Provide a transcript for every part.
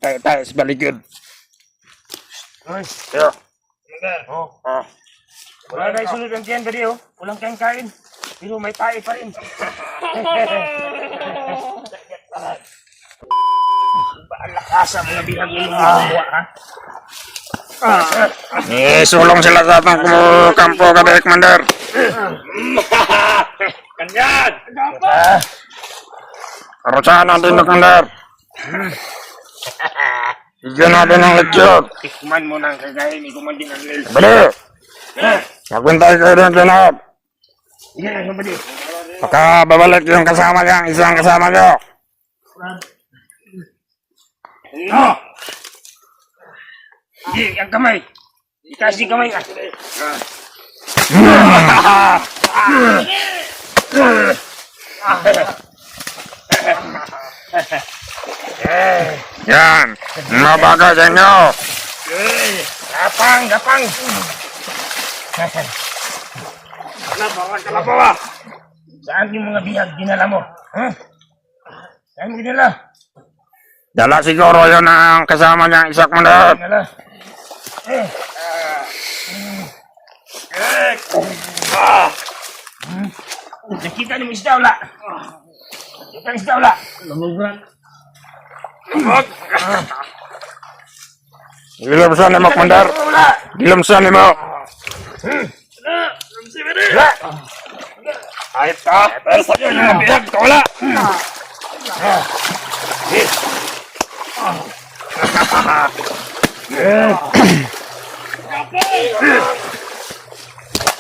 Tayo sa balikid. Ay, Yo. oh. Ah. Wala na isunod ang tiyan gadi, oh. Walang kain-kain. Pero may tae pa rin. Alakas ang mga bihag yung mga ha? Sulong sila sa atang kampo kada Commander. Kanyan! Karusahan natin na Commander. Bigyan natin ng leksyon. Tikman mo ng kagahin, ikuman din ang lil. Bali. Magbintay kayo din kinap. Yan, ano ba di? Baka babalik yung kasama niya, isang kasama niyo. No! Hindi, ang kamay. Ikasing kamay ka. Yan. Mabaga sa inyo. Gapang, gapang. Apa? Saan yung mga bihag dinala mo? Huh? Saan mo dinala? Dala siguro yun ang kasama niya, isang Commander. Dinala. Nakita niyo isda wala? Nakita niyo isda wala? Lumugran. Dilimsan mo, Commander. Dilimsan mo. Wala. Ayat ka. Pero sa iyo yung bihag ka wala.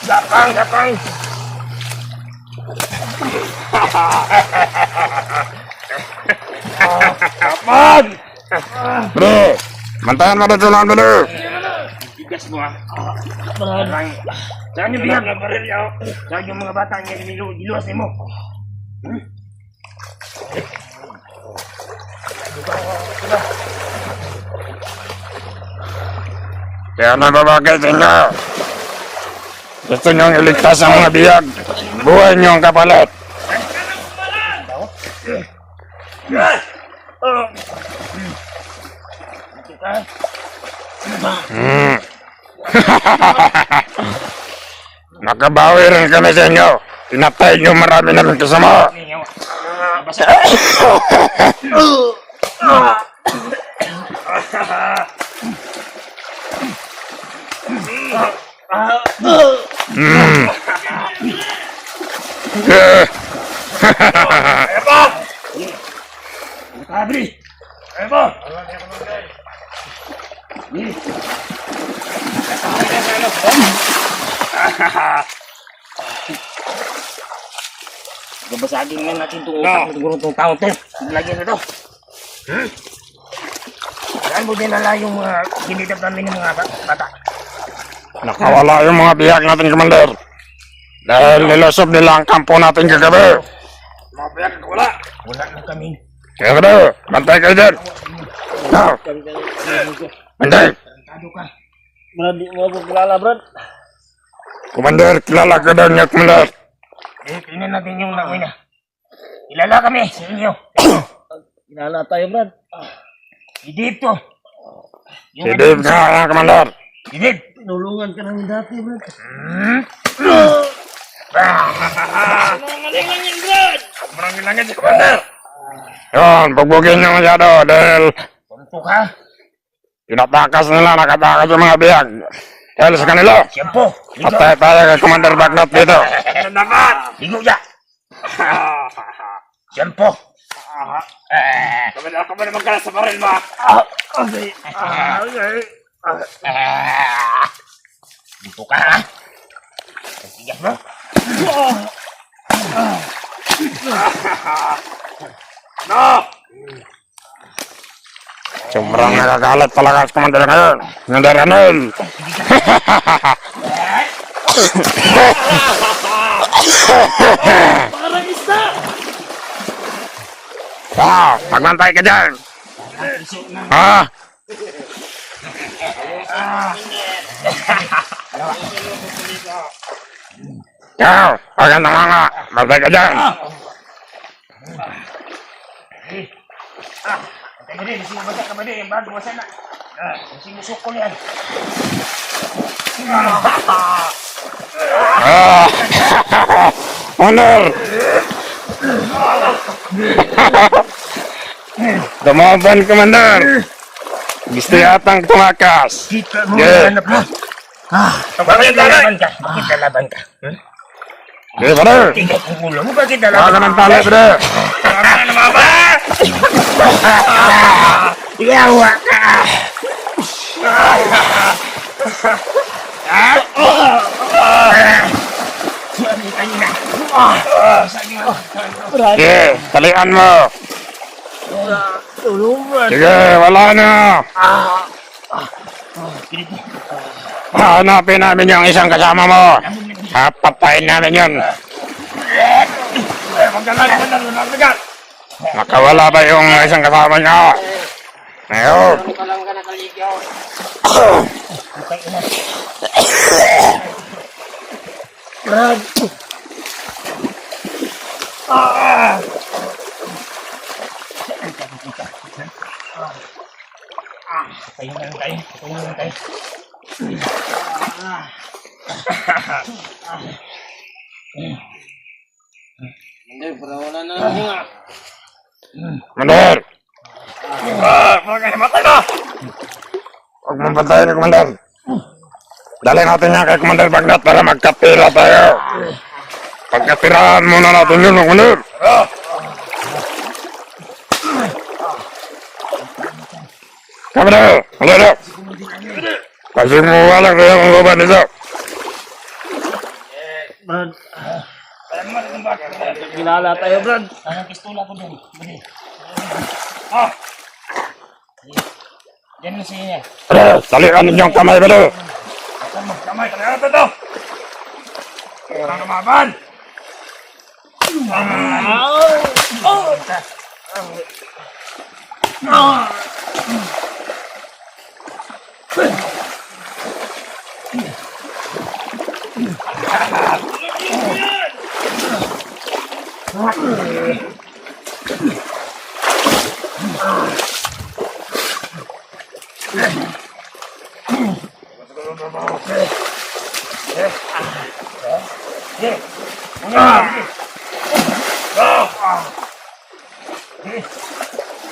Gapang, gapang. Gapang. Bro, mantayan mo dito lang dulu. Tigas mo ha. Saan yung bihag? Saan yung mga bata niya diluwas mo? Kaya nababagay sa inyo. Gusto niyong iligtas ang mga biyag. Buhay niyong kapalit. Nakabawi rin kami sa inyo. Pinatay niyo marami na rin kasama. Abri! Ebo! Babasagin nga natin itong utak ng siguro itong taon to. Lagyan na to. Saan mo dinala yung mga ginidap namin ng mga bata? Nakawala yung mga biyag natin, Commander. Dahil nilosob nila ang kampo natin kagabi. Mga biyag, wala. Wala na kami. Kaya kada, bantay kayo dyan. Now, bantay. Tarantado ka. Brad, di mo ako kilala, Brad. Commander, kilala ka daw niya, Commander. Tingnan natin yung langoy na. Kilala kami sa inyo. Kilala tayo, Brad. Si Dave to. Si Dave nga, Commander. Si Dave. Tulungan ka namin dati, Brad. Marami lang yan si Commander. Yun, pagbugin niyo masyado dahil Tuntok ha. tinatakas nila, nakatakas yung mga biyag. Dahil sa kanila, Siyempo. patay tayo kay Commander Bagnat dito. Naman. Ligo siya. Siyempo. Kami naman ka sa baril mo. Okay. Tuntok ka ha. Tigas mo. No! Sobrang nakakalat talaga sa Commander ngayon. Commander Anel. Parang isa! Magbantay ka dyan. Ha? Ayan na nga. Magbantay ka dyan. Bade, sinubasak ka bade. Yung bago, wasa na. Sinusukol yan. Ah! Honor! Lumaban, Commander! Gusto yatang tumakas. Kita mo, Yeah. hanap mo. Bakit lalaban ka? Bakit lalaban ka? Okay, brother! Tingnan ang ulo mo, bakit Wala lalaban ka ng tali, brother! Tama na naman ba? Yawa ka! Sabi kanina. Sabi mo. Sige, talian mo! Tulong, Brad. Sige, wala na! Hanapin namin yung isang kasama mo! Papatayin namin yun! Nakawala ba yung isang kasama niya? Ngayon! Brad. Tayo na lang tayo. Tayo na lang tayo. Hindi, para wala na lang nga. Commander! Mga matay na! Huwag mong patayin ni Commander! Dali natin yan kay Commander Bagdat para magkapira tayo! Pagkapirahan muna natin yun, Commander! Commander! Commander! Kasi mo walang kaya ang luban nito! Brad. Alam mo, alam ba? Kilala tayo, Brad. Anong pistola ko doon? Bali. Ah! Yan na siya niya. Brother! Talian ninyong kamay, brother! Kamay, talaga ito to! Ang lumaban!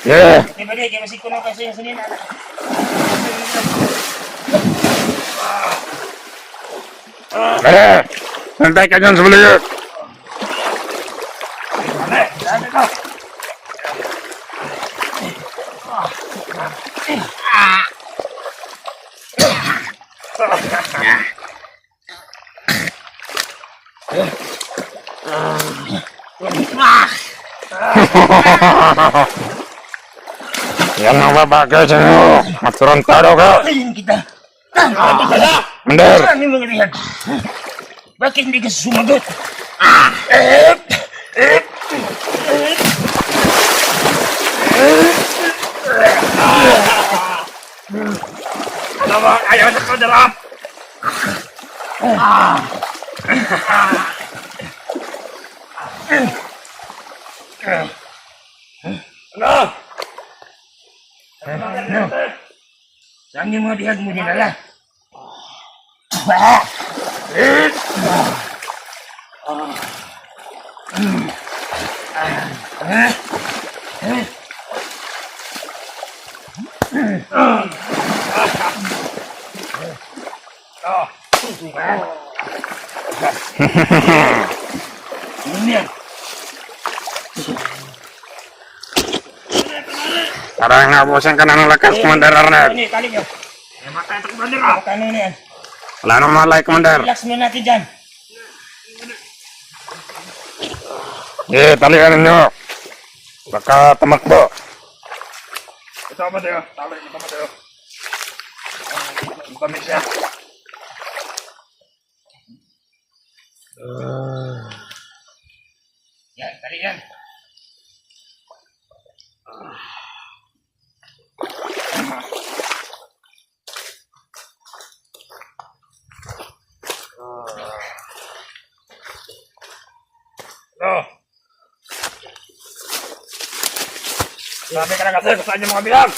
Yeah! Diba di, kaya masiko na kasi yung sanina. Brother! Nantay ka dyan sa buligid! Dami ko! Yan ang babagay sa inyo! Maturantado ka! Ayun kita! Commander! Ano yung mga riyan? Bakit hindi ka sumagot? Ano ba? Ayaw na ko dala! Ano? Ano? Saan yung mga bihag mo dinala? Ano yan? Parang nabusan ka na ng lakas, Commander Arnett. Ano tali nyo? Matay ito, Commander. Ano na yan? Wala nang malay, Commander. Relax muna natin dyan. Yeah, talian ninyo. Baka tumakbo. Ito ba tayo? Tali, ito ba tayo? Ang tamis siya. Yan, tali yan. Oh. Sabi ka na kasi kung saan yung mga bilang.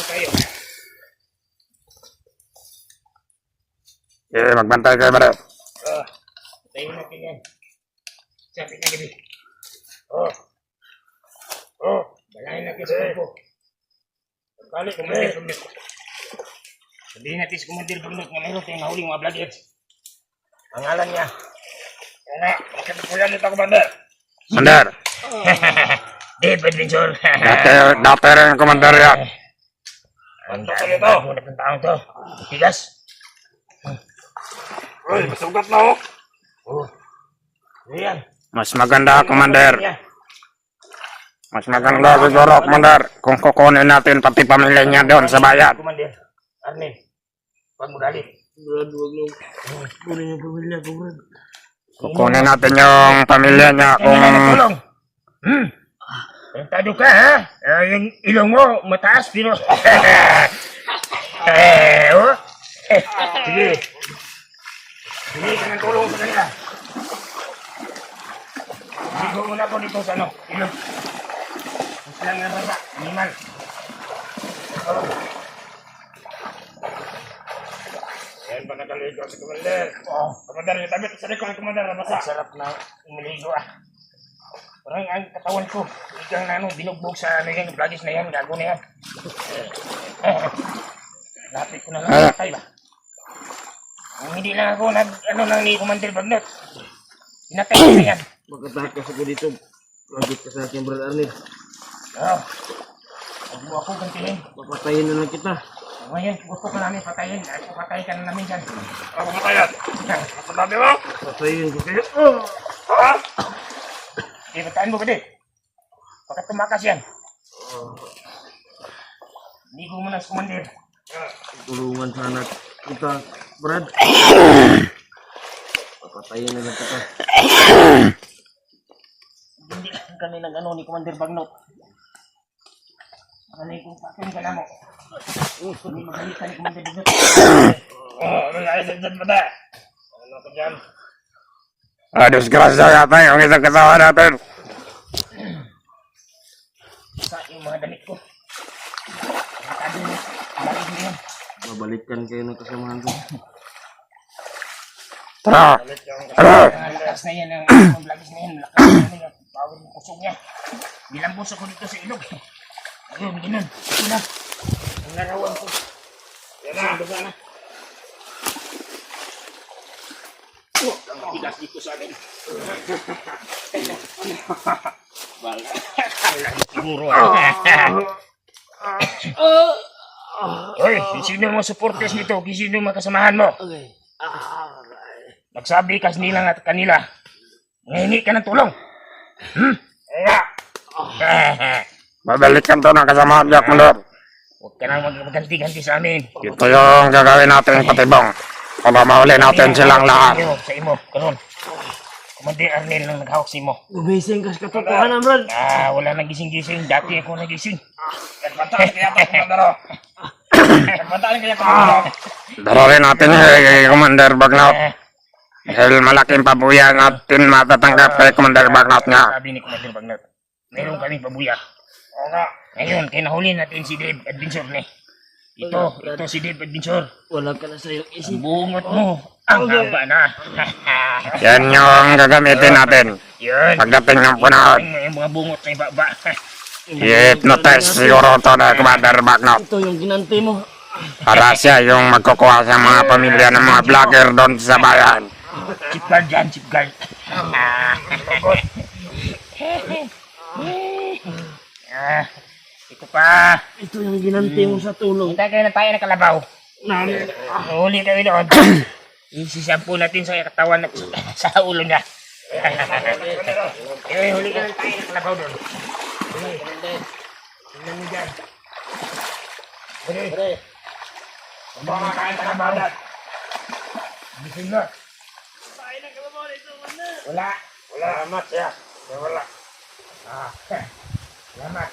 Kayo. Magbantay kayo ba rin? Tayo natin yan. Sabi na gabi. Balahin natin sa kampo. Balik, kumandir Bagnot. Sabihin natin sa kumandir Bagnot na mayroon tayong nahuli mga vloggers. Pangalan niya. Nga, bakit po yan ito, Commander? Commander, Dave Adventure. dati rin yung commander yan. Ang Ano dami ito? mo na ng taong to. Tigas. Uy, masugat na, Ayan. Mas maganda, commander. Mas maganda siguro, commander, kung kukunin natin pati pamilya niya doon sa bayan. Commander. Arnel. Huwag mo galit. Brad, huwag lang. Kunin yung pamilya ko, Brad. Kukunin natin yung pamilya niya kung... Tulong. Tado ka, ha? Yung ilong mo, mataas, pero... Sige. Sige ka ng tulong sa kanila. Ligo muna ako dito sa ano, ilong. Gusto lang ng baba, animal. Yan ba nakaligo si Commander? Commander, yung damit sa likod, Commander, nabasa. Sarap na umiligo, ah. Parang ang katawan ko, biglang na ano, binugbog sa ano yan, vloggers na yan, gago na yan. Lapit ko na lang tayo ba? Kung hindi lang ako ano lang ni Commander Bagnot, pinatay ko na yan. Magkatakas ako dito. Magit ka sa akin, Brad Arnel. Oo. Huwag mo ako gantihin. Papatayin na lang kita. Ngayon, gusto ko namin patayin. Ako patay ka na namin dyan. Ako ba kaya? Masasabi mo? Patayin ko kayo. Ha? Bataan mo ba din? Bakit tumakas yan? Ligo mo na sa Commander. Tulungan sana kita, Brad. Papatayin na lang kita. Hindi lang kami nag-ano ni Commander Bagnot. Makalay kong pakin ka na mo. Hindi magalitan ni Commander Bagnot. Ano nga isa dyan ba na? Ano ko dyan? disgrasya yata yung isang kasama natin. Sa yung mga damit ko. Nakado mo. Balik mo yan. Babalikan kayo ng kasamahan ko. Tara, Ang lakas na yan. Ang vloggers na yan. Lakas na yan. Power ng kusog niya. Bilambos ako dito sa ilog. Ayun, ganun. Ito na. Ang larawan ko. Yan na. Duga na. Ang matigas dito sa amin. Siguro. Hoy, sino mga supporters nito? Sino mga kasamahan mo? Nagsabi kas nila at kanila. Ngayon ka ng tulong. babalikan to ng kasama niya, commander. Huwag ka nang magganti-ganti sa amin. Ito yung gagawin natin patibong. Para mahuli natin silang lahat. Sa imo, karon. Commander Arnel nang naghawak sa imo. Gumising ka sa katotohanan, Brad. Wala nang gising-gising. Dati ako nagising. Nagbantaan kaya ito, Commander. Nagbantaan kaya ito, Commander. Darorin natin kay Commander Bagnot. Dahil malaking pabuya natin matatanggap kay Commander Bagnot niya. Sabi ni Commander Bagnot, mayroon kaming pabuya. Oo nga. Ngayon, kinahuli natin si Dave Adventure ni. Ito si Dave Adventure. Wala ka na sa iyong isip. Ang bungot mo, ang haba na. Yan yung gagamitin natin. Yun. Pagdating ng panahon, Yung mga bungot na ibaba. i-hypnotize siguro to na Commander Bagnot. Ito yung ginanti mo. Para siya yung magkukuha sa mga pamilya ng mga vlogger doon sa bayan. Chip guard dyan, chip guard. Ito pa. Ito yung ginanti mo sa tulong. Hintay kayo na tayo ng kalabaw. Namin. Huli kami doon. Isisampu natin sa katawan at sa ulo niya. Huli ka lang tayo ng kalabaw doon. Tingnan mo dyan. Huli. Baka kain ka na balat. Gising na. Wala. Salamat siya. Wala. Salamat.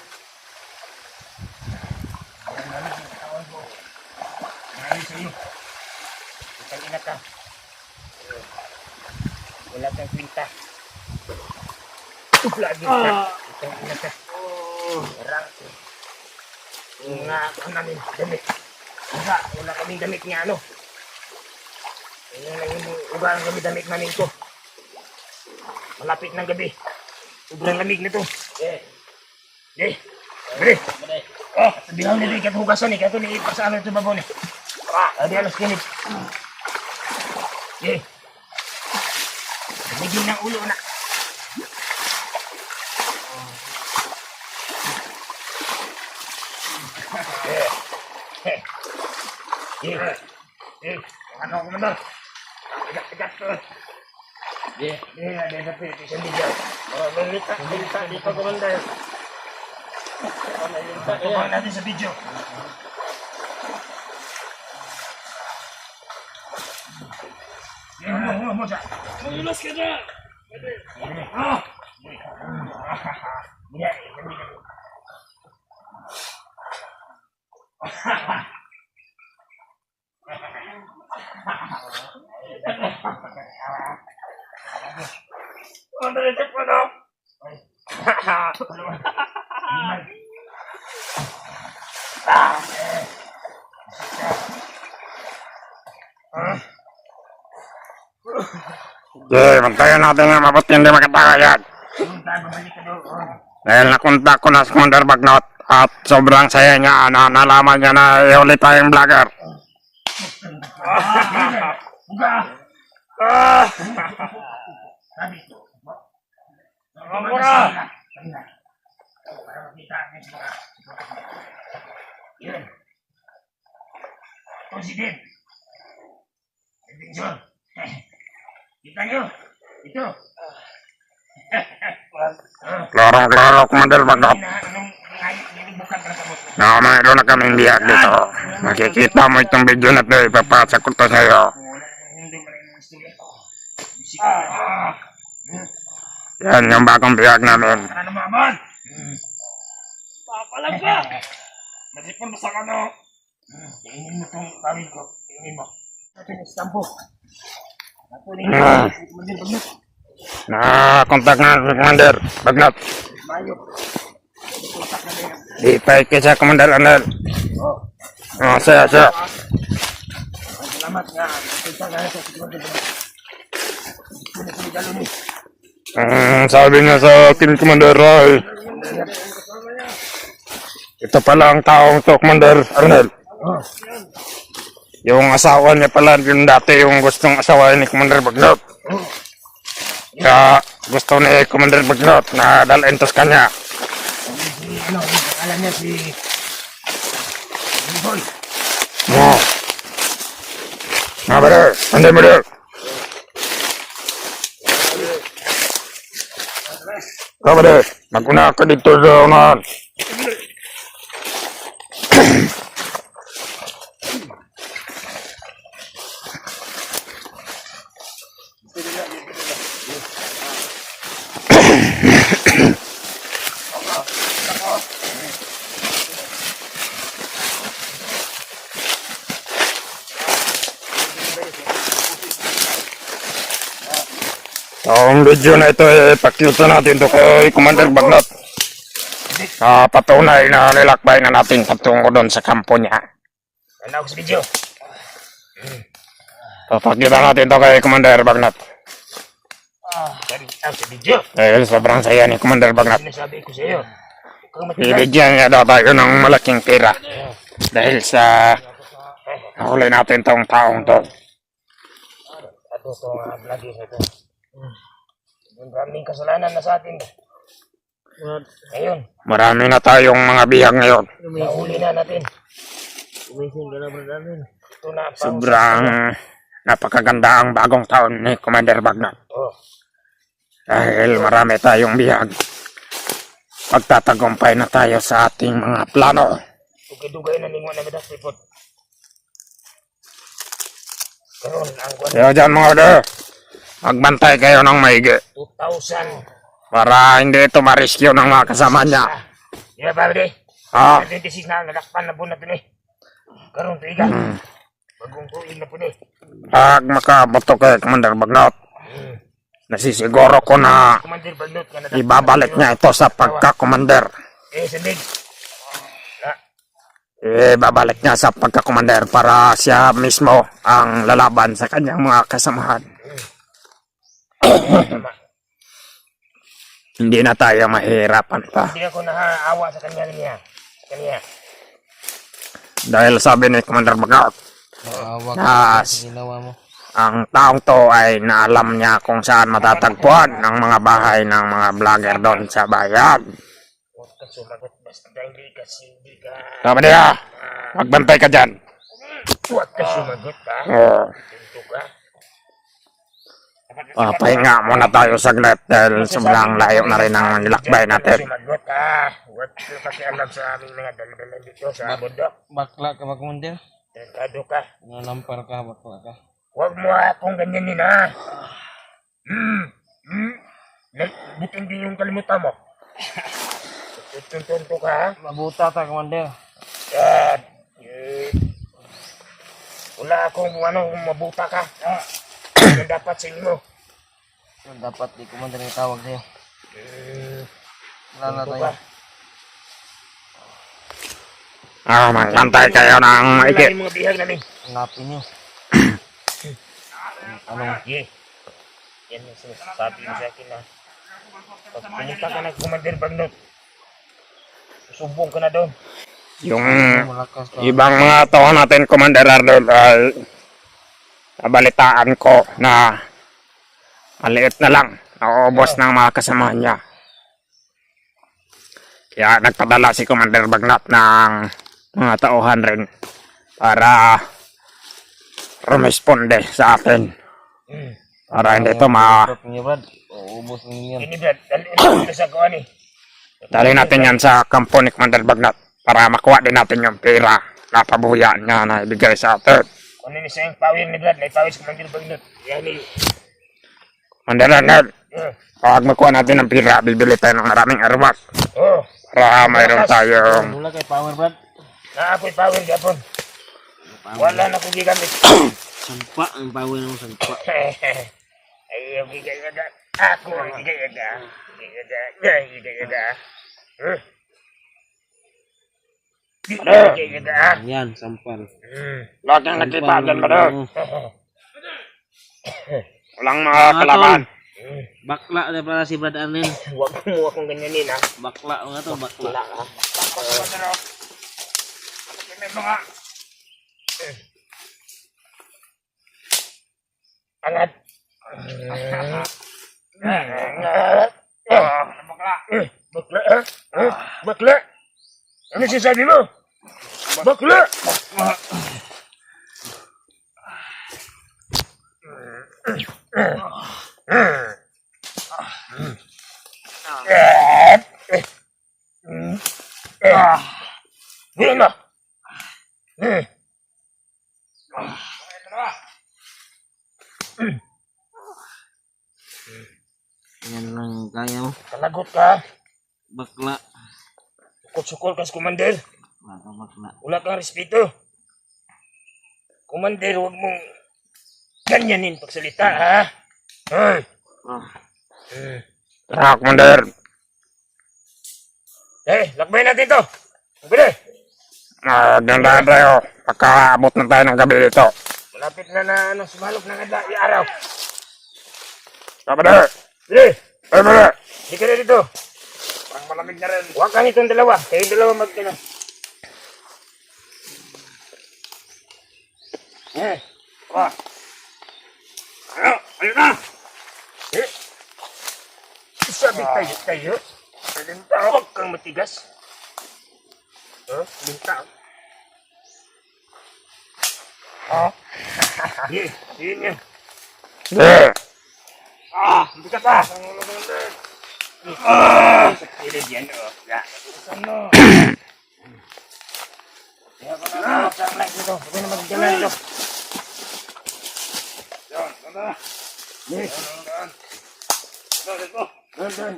Salamat sa katawan ko. Ngayon sa iyo. Italina ka. Wala kang kwinta. Lagi ka. Itong ina ka. Parang, nga, ano namin, damit. Wala kaming damit nga, ano. Yan lang yung ugang kami damit namin ko. Malapit ng gabi. Sobrang lamig nito. Bre. Oh, sabihan nito ikat hugasan eh. Kato ni ipasano ito babaw ni. Adi alas kinit. Lamigin ng ulo na. Ano ko naman? Tigat. Ada tapi isang video. Oh, melita dito komandar. Tutukan natin sa video. Mo siya. Magulas ka na! Ano ito po no? Bantayan natin yung mabuti hindi makatawa yan. Dahil nakontak ko na si Commander Bagnot at sobrang saya niya na nalaman niya na iulit tayong vlogger. Presiden. Kita nyo. Ito. Klaro, Commander Bagnot. Na mayroon na kaming biyak dito. Makikita mo itong video na ito, ipapasa ko ito sa'yo. Yan yung bagong biyak namin. Ano naman? Papalag ka! Masipon mo sa kano. Tingin mo itong kawin ko. Tingin mo. Ito yung istampo. Kontak na si Commander Bagnot. Ipay ka sa Commander Arnel. Saya. Salamat nga. Kita nga sa Commander Bagnot. Sabi niya sa akin, Commander Roy. Ito pala ang taong to, Commander Arnel. Yung asawa niya pala yung dati yung gustong asawain ni Commander Bagnot. Kaya gusto ni Commander Bagnot na dalhin to sa kanya. Ano, alam niya si Boy. Brother, andai brother. Brother, maguna ka dito sa unahan. Ang video na ito ipakita natin ito kay Commander Bagnot. Patunay na nilakbay na natin patungo doon sa kampo niya. Ano ako sa video? Papakita natin ito kay Commander Bagnot. Ano sa video? Dahil sobrang saya ni Commander Bagnot. Sinasabi ko sa iyo. Ibigyan niya daw tayo ng malaking pera. Dahil sa nahuli natin tong taong to. Ito itong vlogger ito. Maraming kasalanan na sa atin. Ngayon, Marami na tayong mga bihag ngayon. nahuli na natin. Umising ka na bro namin. Ito na pang... Sobrang napakaganda ang bagong taon ni Commander Bagnot. Oh, Dahil marami tayong bihag. Pagtatagumpay na tayo sa ating mga plano. dugay-dugay na ningon na mitas tipot. Karoon, ang kwan, Kaya dyan mga brother, magbantay kayo ng maigi 2,000. para hindi ito ma-rescue ng mga kasama niya. Yeah, pare. 26 na, nalakpan na po na ito eh. Karoon, tuiga. Bagong tuig na po eh. Pag makaboto kay Commander Bagnot, nasisiguro ko na Commander Bagnot nga ibabalik niya ito sa pagka-commander. Sindig. Ibabalik niya sa pagka-commander para siya mismo ang lalaban sa kanyang mga kasamahan. Tama. Hindi na tayo mahihirapan pa. Hindi ako naaawa sa kanya niya. Sa kanya. Dahil sabi ni Commander Bagnot, Maawa na sa ginawa mo. ang taong to ay naalam niya kung saan matatagpuan ang mga bahay ng mga vlogger doon sa bayan. Huwag ka sumagot basta hindi ka. Sabi niya, magbantay ka dyan. Huwag ka sumagot ha. Tinto ka. Pahinga muna tayo saglit dahil sobrang layo na rin ang nilakbay natin. Sumagot ha. Huwag ka pakialam sa aming mga dalalan dito sa bundok. Bakla ka ba, Commander? Tentado ka. Nanampar ka, bakla ka. Huwag mo akong ganyanin ha. Butin din yung kalimutan mo. Tuntunto ka ha. Mabuta ta, Commander. Yan. Wala akong mabuta ka. Yan dapat sa inyo. Yun, dapat di Commander yung tawag sa'yo. Wala na Tunto tayo. ka. Magantay kayo ng Wala maigi. yung mga bihag namin. Hanapin nyo. Ye. Yan yung sinasabi mo sa akin na pag pumunta ka ng Commander Bagnot, susumbong ka na doon. Yung Malakas ka. ibang mga tao natin, Commander Arnold, ay nabalitaan ko na maliit na lang, nauubos ng mga kasama niya. Kaya nagpadala si Commander Bagnot ng mga tauhan rin para rumisponde sa atin. Para hindi ito Sarap niya, Brad. Uubos niyo yan. Ini Brad, dalhin ito sa kuha ni. dali natin yan sa kampo ni Commander Bagnot para makuha din natin yung pera na pabuya niya na ibigay sa atin. Kung ano sa yung pawin ni Brad, na ipawin sa Commander Bagnot. Yan ni. Commander Arnold, pag makuha natin ng pera, bibili tayo ng maraming armas Oh, para mayroon tayong Wala kay power, Brad. naapoy pawin gapon. Wala na kong gigamit. Sampa ang power mo, sampa. Ay, yung gigay-gaga. Ako ang gigay-gaga. Gigay-gaga. Gigay-gaga. Yan, sampal. lahat ng nagkipagan ba doon? Walang mga kalaban. Bakla na pala si Brad Arnel. Huwag mo akong ganyanin ha. Bakla nga to, bakla. Wala ka. May mga Angat. bakla. Bakla ha? Bakla? Ano sinasabi mo? Bakla! Hindi na. Yan lang kaya mo. Kalagot ka. Bakla. Sukol-sukol ka sa Commander. Wala ka bakla. Wala kang respeto. Commander, huwag mong ganyanin pagsalita, ha? Hoy! Tara, Commander. Lakbay natin to. Bili! Dandahan tayo. Pagkaabot na tayo ng gabi dito. Malapit na sumalok ng araw. Commander! Bili! Bili! Di ka na dito. Pang malamig na rin. Huwag kang itong dalawa. Kayong dalawa magkano. Ayun na! Sabi tayo. Linta, huwag kang matigas. Linta. Yun yun. Hindi ka pa! Sa kilid yan, Ya. Ano? Kaya ko na nawag sa light nito. Huwag na magdala nito. Yan, ano? Yan. Dito. Doon.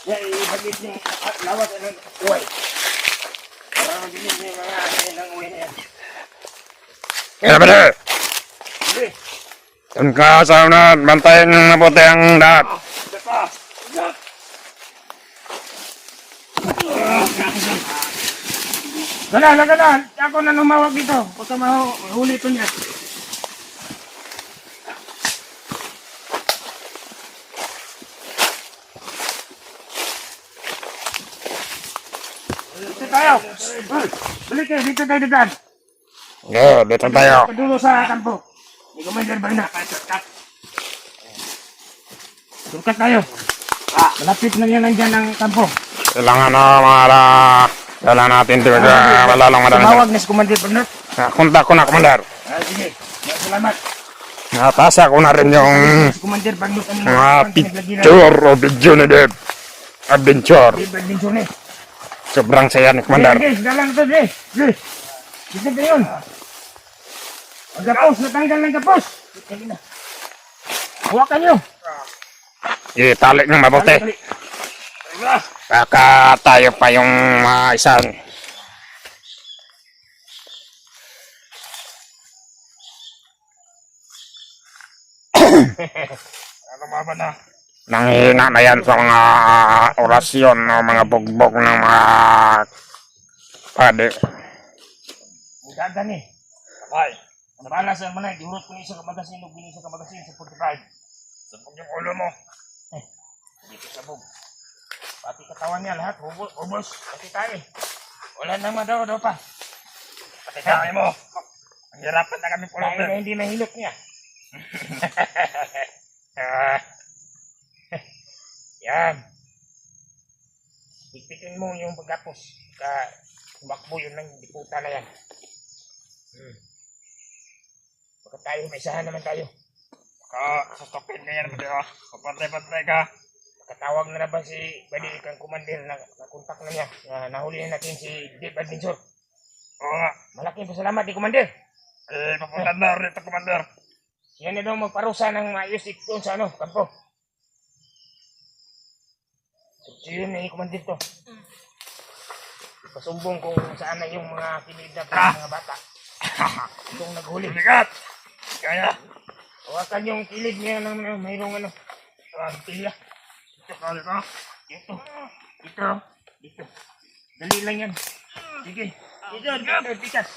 Ya, ibagit niyo lawat ng uway. Para mabilis niyo mga ng uway na yan. Commander! Sige. Doon ka sa unod, bantayan yung mabuti ang lahat. Ganan. Ako na numawag dito. Pagka mahuli ito niya. Dito tayo. Balik kayo. Dito tayo dadaan. Okay, dito tayo. Padulo sa kampo. Hindi ko may derbay na. Surkat tayo. Malapit na yan nandyan ang kampo. Kailangan na mga dala natin dito. Wala lang madami. Tumawag na si Commander Bernard. Kunta ko na, Commander. Sige. Salamat. Natasa ko na rin yung Si Commander Bernard ang mga picture o video ni Dave. Adventure. Adventure ni. Sobrang saya ni Commander. Guys, dalang ito, guys. Dito na yun. Ang gapos, natanggal ng gapos. Hawakan nyo. Italik ng mabuti. Dali. Baka tayo pa yung isang. Ano ba na? Nanghihina na yan sa mga orasyon o mga bugbog ng mga pade. Mudagan eh. Sabay. Ano ba na sa manay? Diurot ko ni isa kamagasin o binisa kamagasin sa 45. Sabog yung ulo mo. Dito sabog. Pati katawan niya lahat. Ubos. Pati tayo. Wala nang madaw pa. Pati tayo mo. Ang hirapan na kami Dahil pulutin. na hindi nahilot niya. Yan. Pigpitin mo yung pagkapos. Tumakbo yun ng diputa na yan. Baka tayo, may isahan naman tayo. Sustopin ka yan, Mateo. Kapantay-pantay ka. Katawag na ba si Badi kang commander na nakontak na niya. Nahuli na natin si Dave Adventure. Oo nga. Malaking pasalamat ni commander. Papunta na rin ito, Commander. Yan na daw magparusa ng maayos doon sa kampo. So yun na commander to. Pasumbong kung saan na yung mga kinidnap ng mga bata. Itong naghuli. Bigat! Kaya. Hawakan yung kilid niya ng mayroong pilya. Ito, kali ka. Dito. Dali lang yan. Sige. Dito, tikas.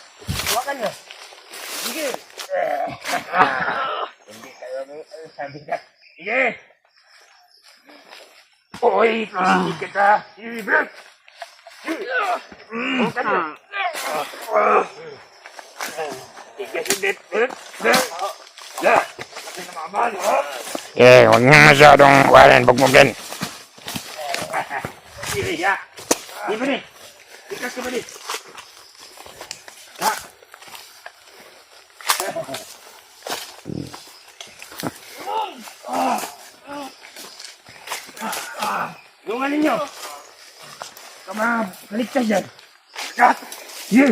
Hawakan nyo. Sige. Hindi kayo sabi ka. Sige. Oy, kasi kita. Sige, Brad. Hawakan nyo. Tigas hindi. Yeah. Kasi namamal, ha? Huwag nga masyadong bugmugin. Sige, ya. Di ba ni? Tikas ka ba ni? Ha? Lungan ninyo. Kaligtas dyan. Bigat! Sige.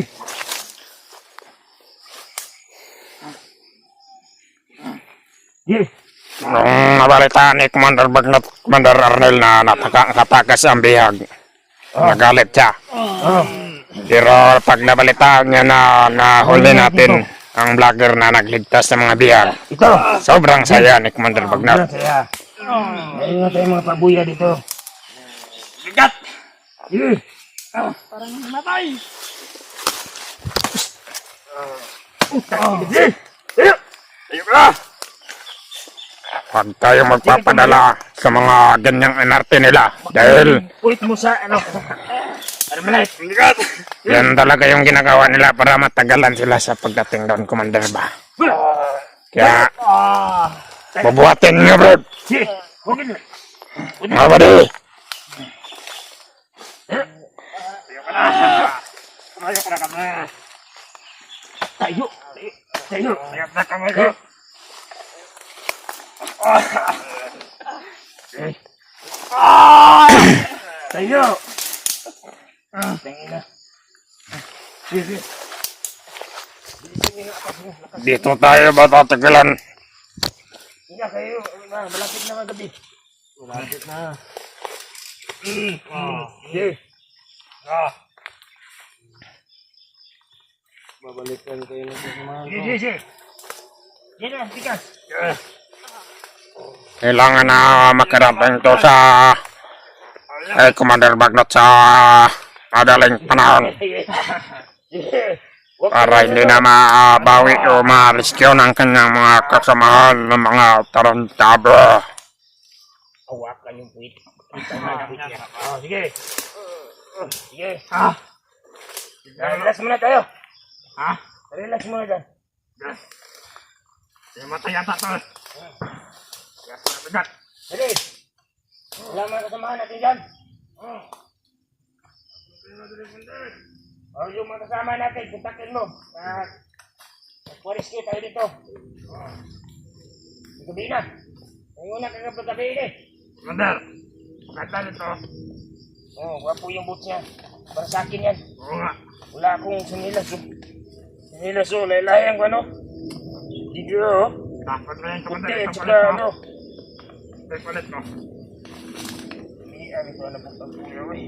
Sige. Nung nabalitaan ni Commander Arnel na nakatakas ang bihag, nagalit siya. Pero pag nabalitaan niya na nahuli natin ang vlogger na nagligtas ng mga bihag, Ito. sobrang saya ni Commander Bagnat. Saya. Mayroon na tayong mga pabuya dito. Bigat! Sige. Parang matay! Sige. Ayun ka! Huwag tayo magpapadala sa mga ganyang inarte nila dahil Pulit mo sa ano malay. Bigat! yan talaga yung ginagawa nila para matagalan sila sa pagdating doon, Commander ba. Kaya bubuhatin niyo, bro. Sige. Huwag na. Mga badi. Ayaw ka na kami. Tayo. Tayo. Bigat na kami ko. Tayo. Tingin na. Sige. Dito tayo ba tatagalan? Hindi kayo. Malapit na mga gabi. Malapit na. Sige. Babalikan kayo na sa mga Sige. Sige na, bigas. Kailangan na makarating to sa Commander Bagnot sa madaling panahon Sige. Huwag para kang hindi na mabawi o ma-rescue ng kanyang mga kasamahan ng mga tarantado. hawakan yung puwit. Kita na nakikita. Oh, sige. Sige. Relax muna tayo. Relax muna dyan. Matay yata to. Yes, mabigat. Sige. Wala mga kasamahan natin dyan. O yung mga kasama natin, kontakin mo. Mag-rescue tayo dito. Gabi na. Ngayon na kagabi eh. Commander, maganda nito. Wapo yung boots niya. Para sa akin yan. Oo nga. Wala akong sinilas. Sinilas laylayan ko ano. Dito oh. Dapat na yan, Puti Commander. at Ito saka palit mo. ano. Ito palit mo. Hindi ko na pagpagpuyo eh.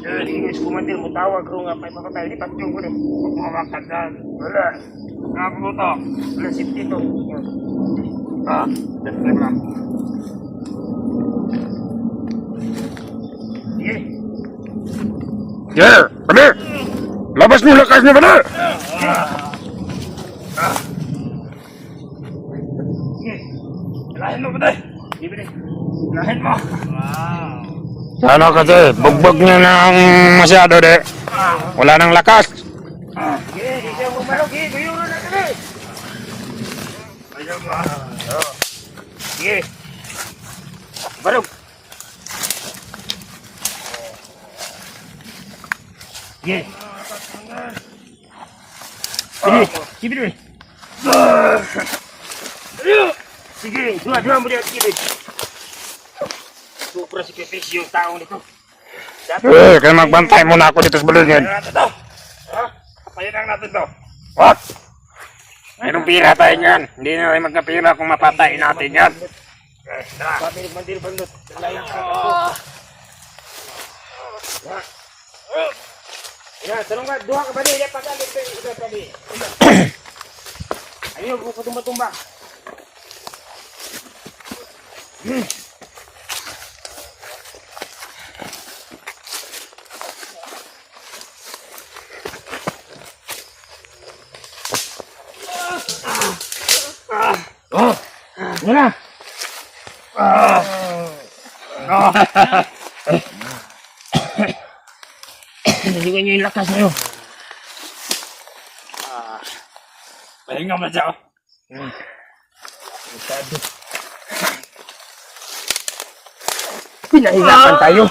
Guys, kumandir mo tawag ko nga may papatay. Di patyo ko rin. Huwag mo makagdan. Wala. Nga po to. Wala safety to. Describe lang. Sige. Yeah, bener! Labas mo lakas niya, bener! Sige. Ilahin mo ba tayo? Sige rin. Ilahin mo. Sana kasi, bugbog niya ng masyado, de. Wala nang lakas. Sige, di siya bumarog. Sige, tuyo na kami. Ayaw mo. Sige. Barog. Sige. Sige, sige rin. Sige, dua mo diyan, sige. Supra si Pepes yung tao nito. Eh, kaya magbantay muna ako dito sa balungin. Payanan natin to. Payanan natin to. What? Mayroong pira tayo yan. Hindi na tayo magkapira kung mapatay natin yan. Mandir bandot. Lain ka. Ya, tolong ka, dua ka balik, dapat ka udah tadi. Ayo, buka tumba-tumba. Yan na. Naliwan niyo yung lakas niyo. Pahinga mo dyan. Pinahirapan tayo.